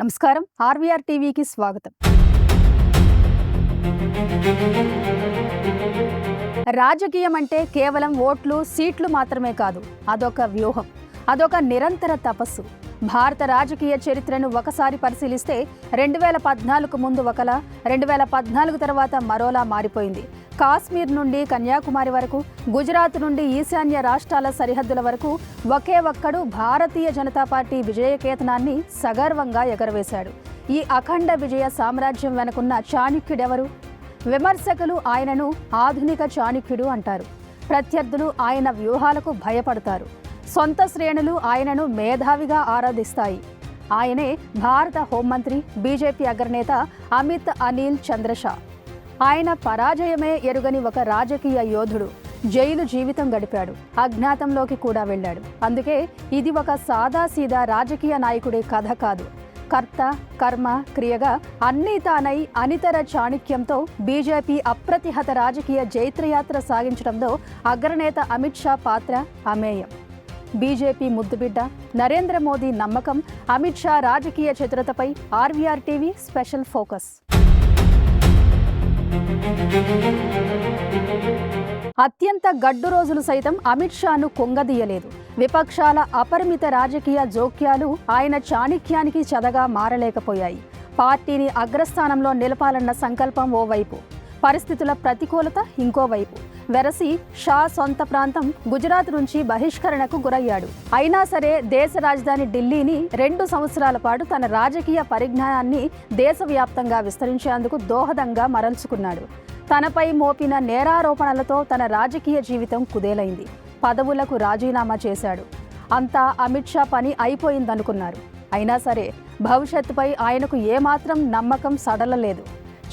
నమస్కారం. ఆర్వీఆర్ టీవీకి స్వాగతం. రాజకీయం అంటే కేవలం ఓట్లు, సీట్లు మాత్రమే కాదు. అదొక వ్యూహం, అదొక నిరంతర తపస్సు. భారత రాజకీయ చరిత్రను ఒకసారి పరిశీలిస్తే 2014 ముందు ఒకలా, 2014 తర్వాత మరోలా మారిపోయింది. కాశ్మీర్ నుండి కన్యాకుమారి వరకు, గుజరాత్ నుండి ఈశాన్య రాష్ట్రాల సరిహద్దుల వరకు ఒకే ఒక్కడు భారతీయ జనతా పార్టీ విజయకేతనాన్ని సగర్వంగా ఎగరవేశాడు. ఈ అఖండ విజయ సామ్రాజ్యం వెనుకున్న చాణక్యుడెవరు? విమర్శకులు ఆయనను ఆధునిక చాణక్యుడు అంటారు. ప్రత్యర్థులు ఆయన వ్యూహాలకు భయపడతారు. సొంత శ్రేణులు ఆయనను మేధావిగా ఆరాధిస్తాయి. ఆయనే భారత హోంమంత్రి, బీజేపీ అగ్రనేత అమిత్ అనిల్ చంద్ర షా. ఆయన పరాజయమే ఎరుగని ఒక రాజకీయ యోధుడు. జైలు జీవితం గడిపాడు, అజ్ఞాతంలోకి కూడా వెళ్ళాడు. అందుకే ఇది ఒక సాదాసీదా రాజకీయ నాయకుడి కథ కాదు. కర్త, కర్మ, క్రియగా అన్నీ తానై అనితర చాణక్యంతో బీజేపీ అప్రతిహత రాజకీయ జైత్రయాత్ర సాగించడంలో అగ్రనేత అమిత్ షా పాత్ర అమేయం. బీజేపీ ముద్దుబిడ్డ నరేంద్ర మోదీ నమ్మకం, అమిత్ షా రాజకీయ చతురతపై ఆర్వీఆర్ టీవీ స్పెషల్ ఫోకస్. అత్యంత గడ్డు రోజులు సైతం అమిత్ షాను కొంగదీయలేదు. విపక్షాల అపరిమిత రాజకీయ జోక్యాలు ఆయన చాణక్యానికి చదగా మారలేకపోయాయి. పార్టీని అగ్రస్థానంలో నిలపాలన్న సంకల్పం ఓవైపు, పరిస్థితుల ప్రతికూలత ఇంకోవైపు. వెరసి షా సొంత ప్రాంతం గుజరాత్ నుంచి బహిష్కరణకు గురయ్యాడు. అయినా సరే దేశ రాజధాని ఢిల్లీని 2 సంవత్సరాల పాటు తన రాజకీయ పరిజ్ఞానాన్ని దేశవ్యాప్తంగా విస్తరించేందుకు దోహదంగా మరల్చుకున్నాడు. తనపై మోపిన నేరారోపణలతో తన రాజకీయ జీవితం కుదేలైంది. పదవులకు రాజీనామా చేశాడు. అంతా అమిత్ షా పని అయిపోయిందనుకున్నారు. అయినా సరే భవిష్యత్తుపై ఆయనకు ఏమాత్రం నమ్మకం సడలలేదు.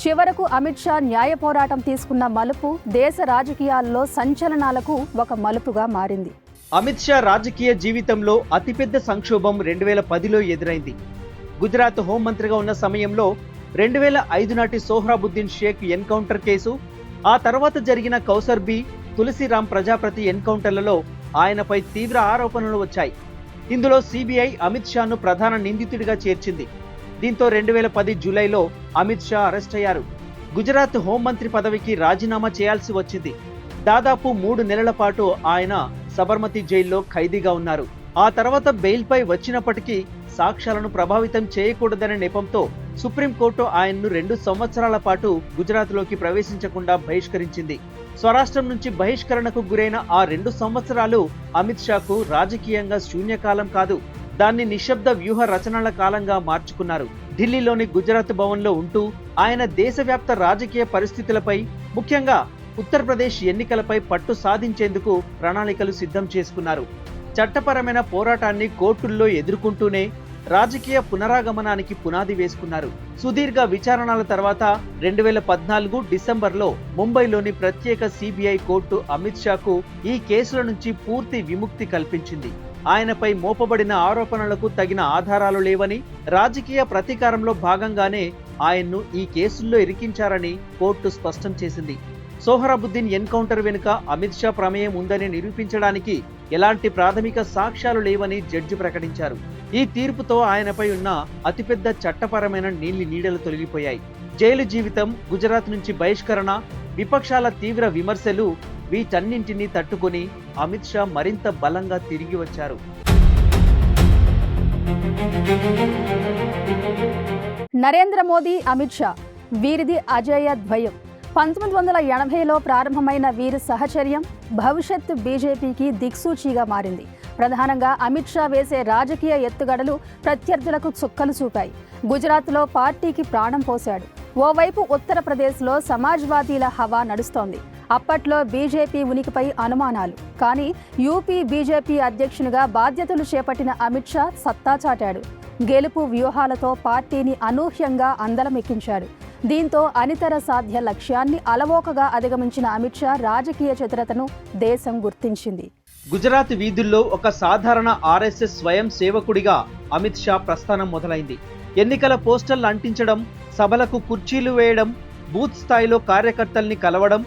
చివరకు అమిత్ షా న్యాయ పోరాటం తీసుకున్న మలుపు దేశ రాజకీయాల్లో సంచలనాలకు ఒక మలుపుగా మారింది. అమిత్ షా రాజకీయ జీవితంలో అతిపెద్ద సంక్షోభం 2010లో ఎదురైంది. గుజరాత్ హోంమంత్రిగా ఉన్న సమయంలో 2005 నాటి సోహ్రాబుద్దీన్ షేక్ ఎన్కౌంటర్ కేసు, ఆ తర్వాత జరిగిన కౌసర్ బి, తులసిరామ్ ప్రజాపతి ఎన్కౌంటర్లలో ఆయనపై తీవ్ర ఆరోపణలు వచ్చాయి. ఇందులో సిబిఐ అమిత్ షాను ప్రధాన నిందితుడిగా చేర్చింది. దీంతో 2010 జూలైలో అమిత్ షా అరెస్ట్ అయ్యారు. గుజరాత్ హోంమంత్రి పదవికి రాజీనామా చేయాల్సి వచ్చింది. దాదాపు 3 నెలల పాటు ఆయన సబర్మతి జైల్లో ఖైదీగా ఉన్నారు. ఆ తర్వాత బెయిల్పై వచ్చినప్పటికీ సాక్ష్యాలను ప్రభావితం చేయకూడదనే నెపంతో సుప్రీంకోర్టు ఆయన్ను 2 సంవత్సరాల పాటు గుజరాత్లోకి ప్రవేశించకుండా బహిష్కరించింది. స్వరాష్ట్రం నుంచి బహిష్కరణకు గురైన ఆ 2 సంవత్సరాలు అమిత్ షాకు రాజకీయంగా శూన్యకాలం కాదు, దాన్ని నిశ్శబ్ద వ్యూహ రచనల కాలంగా మార్చుకున్నారు. ఢిల్లీలోని గుజరాత్ భవన్లో ఉంటూ ఆయన దేశవ్యాప్త రాజకీయ పరిస్థితులపై, ముఖ్యంగా ఉత్తరప్రదేశ్ ఎన్నికలపై పట్టు సాధించేందుకు ప్రణాళికలు సిద్ధం చేసుకున్నారు. చట్టపరమైన పోరాటాన్ని కోర్టుల్లో ఎదుర్కొంటూనే రాజకీయ పునరాగమనానికి పునాది వేసుకున్నారు. సుదీర్ఘ విచారణల తర్వాత 2014 డిసెంబర్లో ముంబైలోని ప్రత్యేక సిబిఐ కోర్టు అమిత్ షాకు ఈ కేసుల నుంచి పూర్తి విముక్తి కల్పించింది. ఆయనపై మోపబడిన ఆరోపణలకు తగిన ఆధారాలు లేవని, రాజకీయ ప్రతీకారంలో భాగంగానే ఆయన్ను ఈ కేసుల్లో ఇరికించారని కోర్టు స్పష్టం చేసింది. సోహ్రాబుద్దీన్ ఎన్కౌంటర్ వెనుక అమిత్ షా ప్రమేయం ఉందని నిరూపించడానికి ఎలాంటి ప్రాథమిక సాక్ష్యాలు లేవని జడ్జి ప్రకటించారు. ఈ తీర్పుతో ఆయనపై ఉన్న అతిపెద్ద చట్టపరమైన నీళ్లు తొలగిపోయాయి. జైలు జీవితం, గుజరాత్ నుంచి బహిష్కరణ, విపక్షాల తీవ్ర విమర్శలు, వీటన్నింటినీ తట్టుకొని అమిత్ షా మరింత బలంగా తిరిగి వచ్చారు. నరేంద్ర మోదీ, అమిత్ షా వీరిది అజేయ ద్వయం. 1980లో ప్రారంభమైన వీరి సహచర్యం భవిష్యత్ బీజేపీకి దిక్సూచిగా మారింది. ప్రధానంగా అమిత్ షా వేసే రాజకీయ ఎత్తుగడలు ప్రత్యర్థులకు చుక్కలు చూపాయి. గుజరాత్లో పార్టీకి ప్రాణం పోశాడు. ఓవైపు ఉత్తరప్రదేశ్లో సమాజ్వాదీల హవా నడుస్తోంది. అప్పట్లో బీజేపీ ఉనికిపై అనుమానాలు. కానీ యూపీ బీజేపీ అధ్యక్షునిగా బాధ్యతలు చేపట్టిన అమిత్ షా సత్తా చాటాడు. గెలుపు వ్యూహాలతో పార్టీని అనూహ్యంగా అందలమెక్కించాడు. దీంతో అనితర సాధ్య లక్ష్యాన్ని అలవోకగా అధిగమించిన అమిత్ షా రాజకీయ చతురతను దేశం గుర్తించింది. గుజరాత్ వీధుల్లో ఒక సాధారణ ఆర్ఎస్ఎస్ స్వయం సేవకుడిగా అమిత్ షా ప్రస్థానం మొదలైంది. ఎన్నికల పోస్టర్లు అంటించడం, సభలకు కుర్చీలు వేయడం, బూత్ స్థాయిలో కార్యకర్తల్ని కలవడం,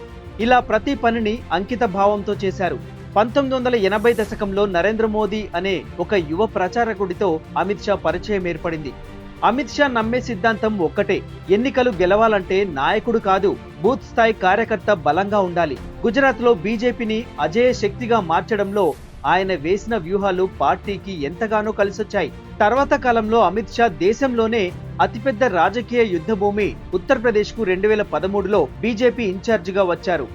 ఇలా ప్రతి పనిని అంకిత భావంతో చేశారు. 1980 దశకంలో నరేంద్ర మోదీ అనే ఒక యువ ప్రచారకుడితో అమిత్ షా పరిచయం ఏర్పడింది. అమిత్ షా నమ్మే సిద్ధాంతం ఒక్కటే, ఎన్నికలు గెలవాలంటే నాయకుడు కాదు, బూత్ స్థాయి కార్యకర్త బలంగా ఉండాలి. గుజరాత్లో బీజేపీని అజేయ శక్తిగా మార్చడంలో ఆయన వేసిన వ్యూహాలు పార్టీకి ఎంతగానో కలిసొచ్చాయి. తర్వాత కాలంలో అమిత్ షా దేశంలోనే అతిపెద్ద రాజకీయ యుద్ధభూమి ఉత్తరప్రదేశ్కు 2013లో బీజేపీ ఇన్ఛార్జిగా వచ్చారు.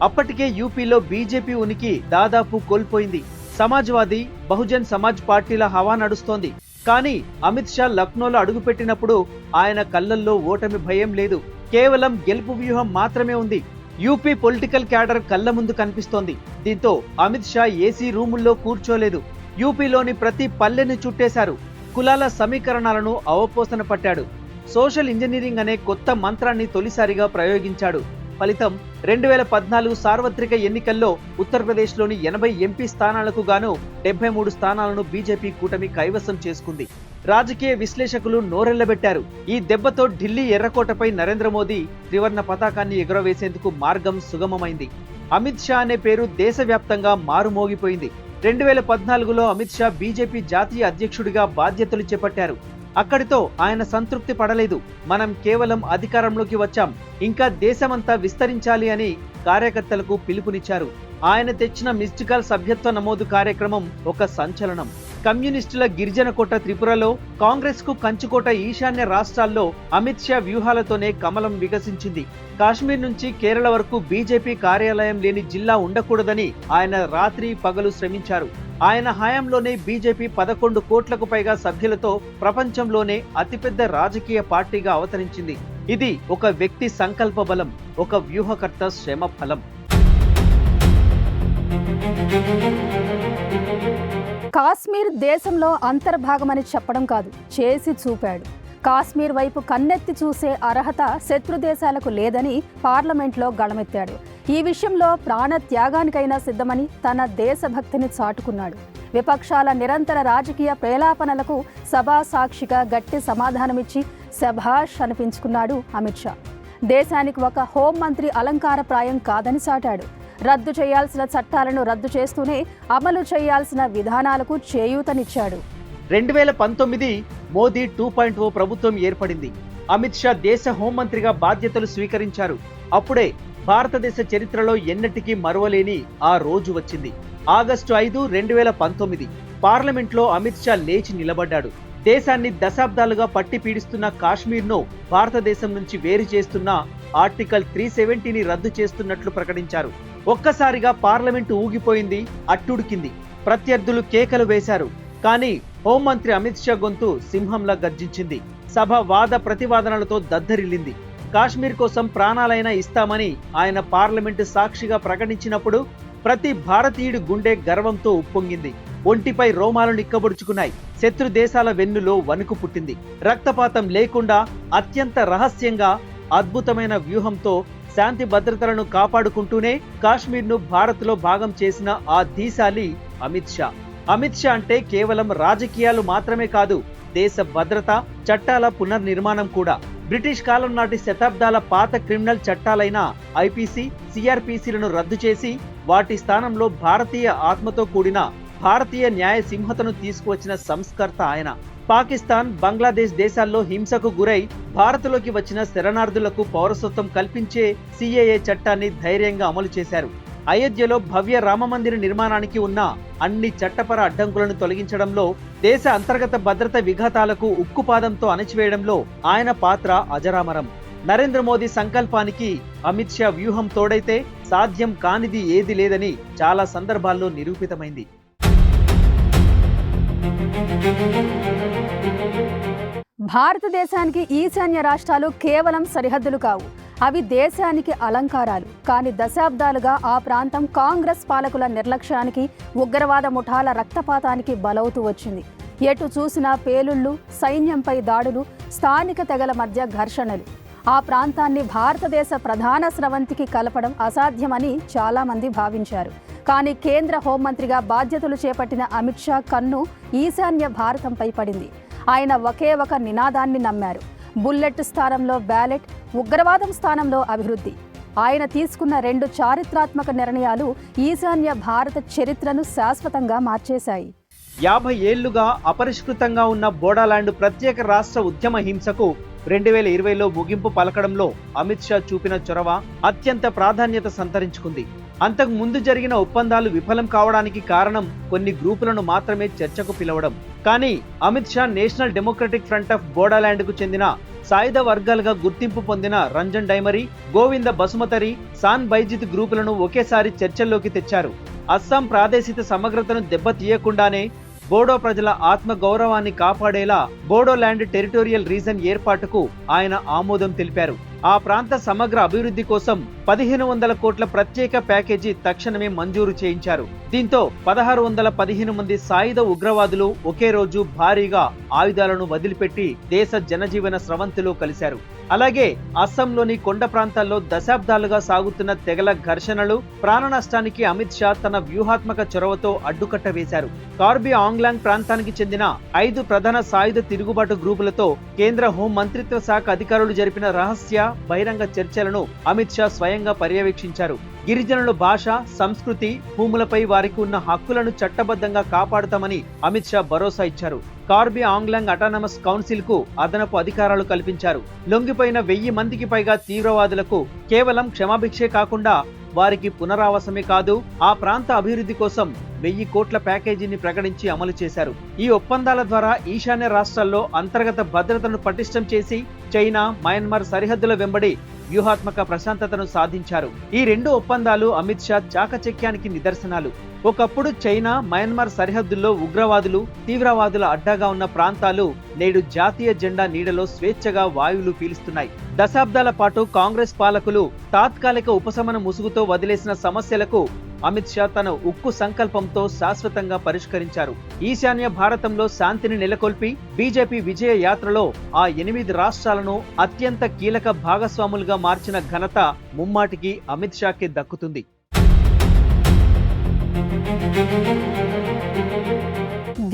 అప్పటికే యూపీలో బీజేపీ ఉనికి దాదాపు కోల్పోయింది. సమాజ్వాదీ, బహుజన్ సమాజ్ పార్టీల హవా నడుస్తోంది. కానీ అమిత్ షా లక్నోలో అడుగుపెట్టినప్పుడు ఆయన కళ్లల్లో ఓటమి భయం లేదు, కేవలం గెలుపు వ్యూహం మాత్రమే ఉంది. యూపీ పొలిటికల్ క్యాడర్ కళ్ల ముందు కనిపిస్తోంది. దీంతో అమిత్ షా ఏసీ రూముల్లో కూర్చోలేదు. యూపీలోని ప్రతి పల్లెని చుట్టేశారు. కులాల సమీకరణాలను అవపోసన పట్టాడు. సోషల్ ఇంజనీరింగ్ అనే కొత్త మంత్రాన్ని తొలిసారిగా ప్రయోగించాడు. ఫలితం 2014 సార్వత్రిక ఎన్నికల్లో ఉత్తరప్రదేశ్లోని 80 ఎంపీ స్థానాలకు గాను 73 స్థానాలను బీజేపీ కూటమి కైవసం చేసుకుంది. రాజకీయ విశ్లేషకులు నోరెళ్లబెట్టారు. ఈ దెబ్బతో ఢిల్లీ ఎర్రకోటపై నరేంద్ర మోదీ త్రివర్ణ పతాకాన్ని ఎగురవేసేందుకు మార్గం సుగమమైంది. అమిత్ షా అనే పేరు దేశవ్యాప్తంగా మారుమోగిపోయింది. 2014లో అమిత్ షా బీజేపీ జాతీయ అధ్యక్షుడిగా బాధ్యతలు చేపట్టారు. అక్కడితో ఆయన సంతృప్తి పడలేదు. మనం కేవలం అధికారంలోకి వచ్చాం, ఇంకా దేశమంతా విస్తరించాలి అని కార్యకర్తలకు పిలుపునిచ్చారు. ఆయన తెచ్చిన మిస్డ్ కాల్ సభ్యత్వ నమోదు కార్యక్రమం ఒక సంచలనం. కమ్యూనిస్టుల గిరిజన కోట త్రిపురలో, కాంగ్రెస్ కు కంచుకోట ఈశాన్య రాష్ట్రాల్లో అమిత్ షా వ్యూహాలతోనే కమలం వికసించింది. కాశ్మీర్ నుంచి కేరళ వరకు బీజేపీ కార్యాలయం లేని జిల్లా ఉండకూడదని ఆయన రాత్రి పగలు శ్రమించారు. ఆయన హయాంలోనే బీజేపీ 11 కోట్లకు పైగా సభ్యులతో ప్రపంచంలోనే అతిపెద్ద రాజకీయ పార్టీగా అవతరించింది. ఇది ఒక వ్యక్తి సంకల్ప బలం, ఒక వ్యూహకర్త శ్రమ ఫలం. కాశ్మీర్ దేశంలో అంతర్భాగమని చెప్పడం కాదు, చేసి చూపాడు. కాశ్మీర్ వైపు కన్నెత్తి చూసే అర్హత శత్రు దేశాలకు లేదని పార్లమెంట్లో గళమెత్తాడు. ఈ విషయంలో ప్రాణ త్యాగానికైనా సిద్ధమని తన దేశభక్తిని చాటుకున్నాడు. విపక్షాల నిరంతర రాజకీయ ప్రేలాపనలకు సభా సాక్షిగా గట్టి సమాధానమిచ్చి శభాష్ అనిపించుకున్నాడు అమిత్ షా. దేశానికి ఒక హోంమంత్రి అలంకారప్రాయం కాదని చాటాడు. రద్దు చేయాల్సిన చట్టాలను రద్దు చేస్తూనే అమలు చేయాల్సిన విధానాలకు చేయూతనిచ్చాడు. 2019 మోదీ 2.0 ప్రభుత్వం ఏర్పడింది. అమిత్ షా దేశ హోంమంత్రిగా బాధ్యతలు స్వీకరించారు. అప్పుడే భారతదేశ చరిత్రలో ఎన్నటికీ మరువలేని ఆ రోజు వచ్చింది. ఆగస్టు 5, 2019 పార్లమెంట్లో అమిత్ షా లేచి నిలబడ్డాడు. దేశాన్ని దశాబ్దాలుగా పట్టి పీడిస్తున్న కాశ్మీర్ను భారతదేశం నుంచి వేరు చేస్తున్న ఆర్టికల్ 370ని రద్దు చేస్తున్నట్లు ప్రకటించారు. ఒక్కసారిగా పార్లమెంటు ఊగిపోయింది, అట్టుడికింది. ప్రత్యర్థులు కేకలు వేశారు. కానీ హోంమంత్రి అమిత్ షా గొంతు సింహంలా గర్జించింది. సభ వాద ప్రతివాదనలతో దద్దరిల్లింది. కాశ్మీర్ కోసం ప్రాణాలైనా ఇస్తామని ఆయన పార్లమెంటు సాక్షిగా ప్రకటించినప్పుడు ప్రతి భారతీయుడి గుండె గర్వంతో ఉప్పొంగింది. ఒంటిపై రోమాలు నిక్కబొడుచుకున్నాయి. శత్రు దేశాల వెన్నులో వణుకు పుట్టింది. రక్తపాతం లేకుండా అత్యంత రహస్యంగా అద్భుతమైన వ్యూహంతో శాంతి భద్రతలను కాపాడుకుంటూనే కాశ్మీర్ను భారత్లో భాగం చేసిన ఆ ధీశాలి అమిత్ షా. అమిత్ షా అంటే కేవలం రాజకీయాలు మాత్రమే కాదు, దేశ భద్రత, చట్టాల పునర్నిర్మాణం కూడా. బ్రిటిష్ కాలం నాటి శతాబ్దాల పాత క్రిమినల్ చట్టాలైన ఐపీసీ, సిఆర్పీసీలను రద్దు చేసి వాటి స్థానంలో భారతీయ ఆత్మతో కూడిన భారతీయ న్యాయ సింహతను తీసుకువచ్చిన సంస్కర్త ఆయన. పాకిస్తాన్, బంగ్లాదేశ్ దేశాల్లో హింసకు గురై భారత్లోకి వచ్చిన శరణార్థులకు పౌరసత్వం కల్పించే సిఏఏ చట్టాన్ని ధైర్యంగా అమలు చేశారు. అయోధ్యలో భవ్య రామమందిర నిర్మాణానికి ఉన్న అన్ని చట్టపర అడ్డంకులను తొలగించడంలో, దేశ అంతర్గత భద్రత విఘాతాలకు ఉక్కుపాదంతో అణచివేయడంలో ఆయన పాత్ర అజరామరం. నరేంద్ర మోదీ సంకల్పానికి అమిత్ షా వ్యూహం తోడైతే సాధ్యం కానిది ఏది లేదని చాలా సందర్భాల్లో నిరూపితమైంది. భారతదేశానికి ఈశాన్య రాష్ట్రాలు కేవలం సరిహద్దులు కావు, అవి దేశానికి అలంకారాలు. కానీ దశాబ్దాలుగా ఆ ప్రాంతం కాంగ్రెస్ పాలకుల నిర్లక్ష్యానికి, ఉగ్రవాద ముఠాల రక్తపాతానికి బలవుతూ వచ్చింది. ఎటు చూసినా పేలుళ్లు, సైన్యంపై దాడులు, స్థానిక తెగల మధ్య ఘర్షణలు. ఆ ప్రాంతాన్ని భారతదేశ ప్రధాన స్రవంతికి కలపడం అసాధ్యమని చాలామంది భావించారు. కానీ కేంద్ర హోంమంత్రిగా బాధ్యతలు చేపట్టిన అమిత్ షా కన్ను ఈశాన్య భారతంపై పడింది. ఆయన ఒకే ఒక నినాదాన్ని నమ్మారు: బుల్లెట్ స్థానంలో బ్యాలెట్, ఉగ్రవాదం స్థానంలో అభివృద్ధి. ఆయన తీసుకున్న 2 చారిత్రాత్మక నిర్ణయాలు ఈశాన్య భారత చరిత్రను శాశ్వతంగా మార్చేశాయి. 50 ఏళ్లుగా అపరిష్కృతంగా ఉన్న బోడోల్యాండ్ ప్రత్యేక రాష్ట్ర ఉద్యమ హింసకు 2020లో ముగింపు పలకడంలో అమిత్ షా చూపిన చొరవ అత్యంత ప్రాధాన్యత సంతరించుకుంది. అంతకు ముందు జరిగిన ఒప్పందాలు విఫలం కావడానికి కారణం కొన్ని గ్రూపులను మాత్రమే చర్చకు పిలవడం. కానీ Amit Shah National Democratic Front of బోడోల్యాండ్కు చెందిన సాయుధ వర్గాలుగా గుర్తింపు పొందిన రంజన్ డైమరీ, గోవింద బసుమతరి, సాన్ బైజిత్ గ్రూపులను ఒకేసారి చర్చల్లోకి తెచ్చారు. అస్సాం ప్రాదేశిక సమగ్రతను దెబ్బతీయకుండానే బోడో ప్రజల ఆత్మ గౌరవాన్ని కాపాడేలా బోడోల్యాండ్ టెరిటోరియల్ రీజన్ ఏర్పాటుకు ఆయన ఆమోదం తెలిపారు. ఆ ప్రాంత సమగ్ర అభివృద్ధి కోసం 1500 కోట్ల ప్రత్యేక ప్యాకేజీ తక్షణమే మంజూరు చేయించారు. దీంతో 1615 మంది సాయుధ ఉగ్రవాదులు ఒకే రోజు భారీగా ఆయుధాలను వదిలిపెట్టి దేశ జనజీవన స్రవంతిలో కలిశారు. అలాగే అస్సాంలోని కొండ ప్రాంతాల్లో దశాబ్దాలుగా సాగుతున్న తెగల ఘర్షణలు, ప్రాణ నష్టానికి అమిత్ షా తన వ్యూహాత్మక చొరవతో అడ్డుకట్ట వేశారు. కార్బీ ఆంగ్లాంగ్ ప్రాంతానికి చెందిన 5 ప్రధాన సాయుధ తిరుగుబాటు గ్రూపులతో కేంద్ర హోం మంత్రిత్వ శాఖ అధికారులు జరిపిన రహస్య బహిరంగ చర్చలను అమిత్ షా స్వయంగా పర్యవేక్షించారు. గిరిజనుల భాష, సంస్కృతి, భూములపై వారికి ఉన్న హక్కులను చట్టబద్ధంగా కాపాడుతామని అమిత్ షా భరోసా ఇచ్చారు. కార్బీ ఆంగ్లాంగ్ అటానమస్ కౌన్సిల్ కు అదనపు అధికారాలు కల్పించారు. లొంగిపోయిన 1000 మందికి పైగా తీవ్రవాదులకు కేవలం క్షమాభిక్షే కాకుండా వారికి పునరావాసమే కాదు, ఆ ప్రాంత అభివృద్ధి కోసం 1000 కోట్ల ప్యాకేజీని ప్రకటించి అమలు చేశారు. ఈ ఒప్పందాల ద్వారా ఈశాన్య రాష్ట్రాల్లో అంతర్గత భద్రతను పటిష్టం చేసి చైనా, మయన్మార్ సరిహద్దుల వెంబడి వ్యూహాత్మక ప్రశాంతతను సాధించారు. ఈ 2 ఒప్పందాలు అమిత్ షా చాకచక్యానికి నిదర్శనాలు. ఒకప్పుడు చైనా, మయన్మార్ సరిహద్దుల్లో ఉగ్రవాదులు, తీవ్రవాదుల అడ్డాగా ఉన్న ప్రాంతాలు నేడు జాతీయ జెండా నీడలో స్వేచ్ఛగా వాయువులు పీలుస్తున్నాయి. దశాబ్దాల పాటు కాంగ్రెస్ పాలకులు తాత్కాలిక ఉపశమన ముసుగుతో వదిలేసిన సమస్యలకు అమిత్ షా తన ఉక్కు సంకల్పంతో శాశ్వతంగా పరిష్కరించారు. ఈశాన్య భారతంలో శాంతిని నెలకొల్పి బీజేపీ విజయ యాత్రలో ఆ 8 రాష్ట్రాలను అత్యంత కీలక భాగస్వాములుగా మార్చిన ఘనత ముమ్మాటికి అమిత్ షాకే దక్కుతుంది.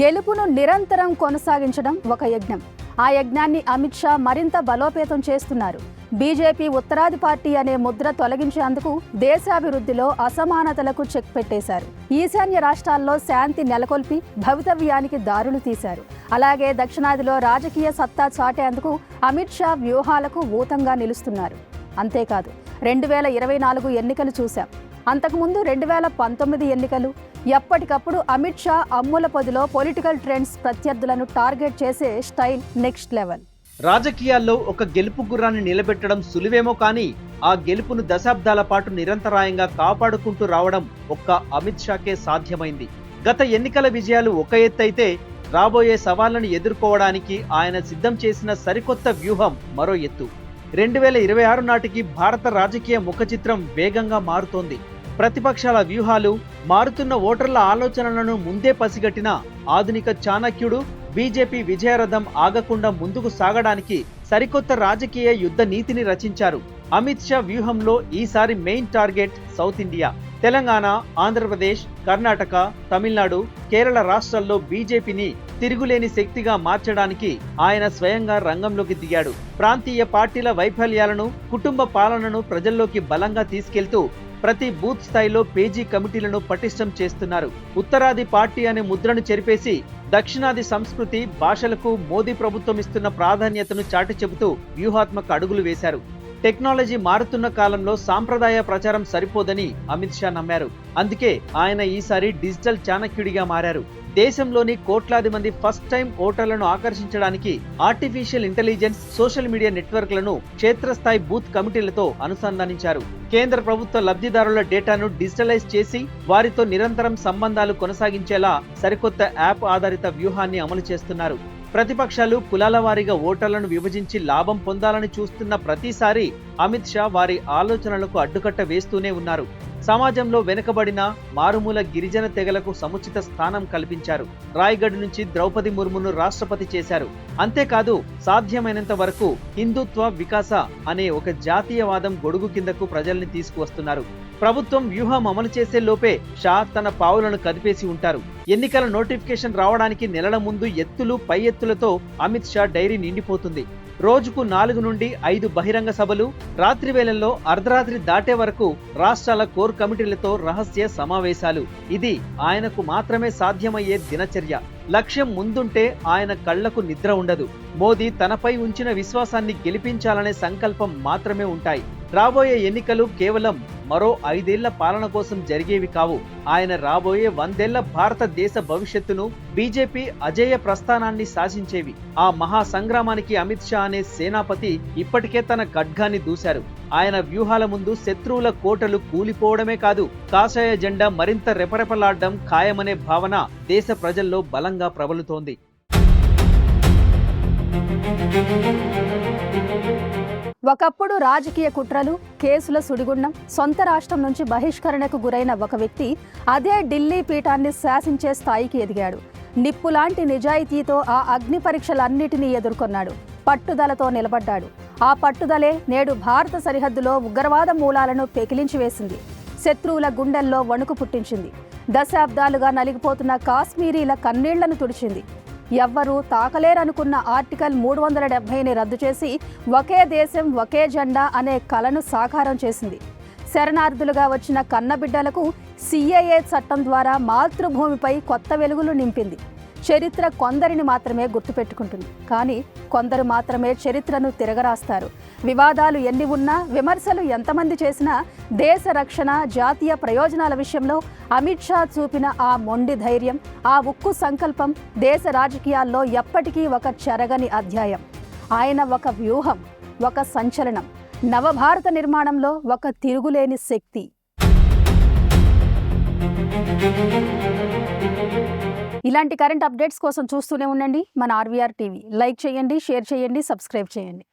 గెలుపును నిరంతరం కొనసాగించడం ఒక యజ్ఞం. ఆ యజ్ఞాన్ని అమిత్ షా మరింత బలోపేతం చేస్తున్నారు. బీజేపీ ఉత్తరాది పార్టీ అనే ముద్ర తొలగించేందుకు దేశాభివృద్ధిలో అసమానతలకు చెక్ పెట్టేశారు. ఈశాన్య రాష్ట్రాల్లో శాంతి నెలకొల్పి భవితవ్యానికి దారులు తీశారు. అలాగే దక్షిణాదిలో రాజకీయ సత్తా చాటేందుకు అమిత్ షా వ్యూహాలకు ఊతంగా నిలుస్తున్నారు. అంతేకాదు 2024 ఎన్నికలు చూశాం. అంతకుముందు 2019 ఎన్నికలు. ఎప్పటికప్పుడు అమిత్ షా అమ్ముల పొదిలో పొలిటికల్ ట్రెండ్స్, ప్రత్యర్థులను టార్గెట్ చేసే స్టైల్ నెక్స్ట్ లెవెల్. రాజకీయాల్లో ఒక గెలుపు గుర్రాన్ని నిలబెట్టడం సులువేమో కానీ ఆ గెలుపును దశాబ్దాల పాటు నిరంతరాయంగా కాపాడుకుంటూ రావడం ఒక్క అమిత్ షాకే సాధ్యమైంది. గత ఎన్నికల విజయాలు ఒక ఎత్తైతే రాబోయే సవాళ్లను ఎదుర్కోవడానికి ఆయన సిద్ధం చేసిన సరికొత్త వ్యూహం మరో ఎత్తు. 2026 నాటికి భారత రాజకీయ ముఖచిత్రం వేగంగా మారుతోంది. ప్రతిపక్షాల వ్యూహాలు, మారుతున్న ఓటర్ల ఆలోచనలను ముందే పసిగట్టిన ఆధునిక చాణక్యుడు బీజేపీ విజయరథం ఆగకుండా ముందుకు సాగడానికి సరికొత్త రాజకీయ యుద్ధ నీతిని రచించారు. అమిత్ షా వ్యూహంలో ఈసారి main target south India. Telangana, Andhra Pradesh, Karnataka, Tamil Nadu, Kerala రాష్ట్రాల్లో బీజేపీని తిరుగులేని శక్తిగా మార్చడానికి ఆయన స్వయంగా రంగంలోకి దిగాడు. ప్రాంతీయ పార్టీల వైఫల్యాలను, కుటుంబ పాలనను ప్రజల్లోకి బలంగా తీసుకెళ్తూ ప్రతి బూత్ స్థాయిలో పేజీ కమిటీలను పటిష్టం చేస్తున్నారు. ఉత్తరాది పార్టీ అనే ముద్రను చెరిపేసి దక్షిణాది సంస్కృతి, భాషలకు మోదీ ప్రభుత్వం ఇస్తున్న ప్రాధాన్యతను చాటి చెబుతూ వ్యూహాత్మక అడుగులు వేశారు. టెక్నాలజీ మారుతున్న కాలంలో సాంప్రదాయ ప్రచారం సరిపోదని అమిత్ షా నమ్మారు. అందుకే ఆయన ఈసారి డిజిటల్ చాణక్యుడిగా మారారు. దేశంలోని కోట్లాది మంది ఫస్ట్ టైం ఓటర్లను ఆకర్షించడానికి ఆర్టిఫిషియల్ ఇంటెలిజెన్స్, సోషల్ మీడియా నెట్వర్క్లను క్షేత్రస్థాయి బూత్ కమిటీలతో అనుసంధానించారు. కేంద్ర ప్రభుత్వ లబ్ధిదారుల డేటాను డిజిటలైజ్ చేసి వారితో నిరంతరం సంబంధాలు కొనసాగించేలా సరికొత్త యాప్ ఆధారిత వ్యూహాన్ని అమలు చేస్తున్నారు. ప్రతిపక్షాలు కులాల వారీగా ఓటర్లను విభజించి లాభం పొందాలని చూస్తున్న ప్రతిసారి అమిత్ షా వారి ఆలోచనలకు అడ్డుకట్ట వేస్తూనే ఉన్నారు. సమాజంలో వెనుకబడిన మారుమూల గిరిజన తెగలకు సముచిత స్థానం కల్పించారు. రాయ్గఢ్ నుంచి ద్రౌపది ముర్మును రాష్ట్రపతి చేశారు. అంతేకాదు సాధ్యమైనంత వరకు హిందుత్వ వికాస అనే ఒక జాతీయవాదం గొడుగు కిందకు ప్రజల్ని తీసుకువస్తున్నారు. ప్రభుత్వం వ్యూహం అమలు చేసే లోపే షా తన పావులను కదిపేసి ఉంటారు. ఎన్నికల నోటిఫికేషన్ రావడానికి నెలల ముందు ఎత్తులు పై ఎత్తులతో అమిత్ షా డైరీ నిండిపోతుంది. రోజుకు 4 నుండి 5 బహిరంగ సభలు, రాత్రి వేళల్లో అర్ధరాత్రి దాటే వరకు రాష్ట్రాల కోర్ కమిటీలతో రహస్య సమావేశాలు. ఇది ఆయనకు మాత్రమే సాధ్యమయ్యే దినచర్య. లక్ష్యం ముందుంటే ఆయన కళ్లకు నిద్ర ఉండదు. మోదీ తనపై ఉంచిన విశ్వాసాన్ని గెలిపించాలనే సంకల్పం మాత్రమే ఉంటాయి. రాబోయే ఎన్నికలు కేవలం మరో 5 ఏళ్ల పాలన కోసం జరిగేవి కావు. ఆయన రాబోయే 100 ఏళ్ల భారతదేశ భవిష్యత్తును, బీజేపీ అజేయ ప్రస్థానాన్ని శాసించేవి. ఆ మహా సంగ్రామానికి అమిత్ షా అనే సేనాపతి ఇప్పటికే తన ఖడ్గాన్ని దూశారు. ఆయన వ్యూహాల ముందు శత్రువుల కోటలు కూలిపోవడమే కాదు, కాషాయ జెండా మరింత రెపరెపలాడడం ఖాయమనే భావన దేశ ప్రజల్లో బలంగా ప్రబలుతోంది. ఒకప్పుడు రాజకీయ కుట్రలు, కేసుల సుడిగుండం, సొంత రాష్ట్రం నుంచి బహిష్కరణకు గురైన ఒక వ్యక్తి అదే ఢిల్లీ పీఠాన్ని శాసించే స్థాయికి ఎదిగాడు. నిప్పులాంటి నిజాయితీతో ఆ అగ్ని పరీక్షలన్నిటినీ ఎదుర్కొన్నాడు. పట్టుదలతో నిలబడ్డాడు. ఆ పట్టుదలే నేడు భారత సరిహద్దులో ఉగ్రవాద మూలాలను పెకిలించి వేసింది. శత్రువుల గుండెల్లో వణుకు పుట్టించింది. దశాబ్దాలుగా నలిగిపోతున్న కాశ్మీరీల కన్నీళ్లను తుడిచింది. ఎవ్వరూ తాకలేరనుకున్న ఆర్టికల్ 370ని రద్దు చేసి ఒకే దేశం ఒకే జెండా అనే కలను సాకారం చేసింది. శరణార్థులుగా వచ్చిన కన్నబిడ్డలకు సిఏఏ చట్టం ద్వారా మాతృభూమిపై కొత్త వెలుగులు నింపింది. చరిత్ర కొందరిని మాత్రమే గుర్తుపెట్టుకుంటుంది, కానీ కొందరు మాత్రమే చరిత్రను తిరగరాస్తారు. వివాదాలు ఎన్ని ఉన్నా, విమర్శలు ఎంతమంది చేసినా దేశ రక్షణ, జాతీయ ప్రయోజనాల విషయంలో అమిత్ షా చూపిన ఆ మొండి ధైర్యం, ఆ ఉక్కు సంకల్పం దేశ రాజకీయాల్లో ఎప్పటికీ ఒక చెరగని అధ్యాయం. ఆయన ఒక వ్యూహం, ఒక సంచలనం, నవభారత నిర్మాణంలో ఒక తిరుగులేని శక్తి. ఇలాంటి కరెంట్ అప్డేట్స్ కోసం చూస్తూనే ఉండండి మన ఆర్వీఆర్ టీవీ. లైక్ చేయండి, షేర్ చేయండి, సబ్స్క్రైబ్ చేయండి.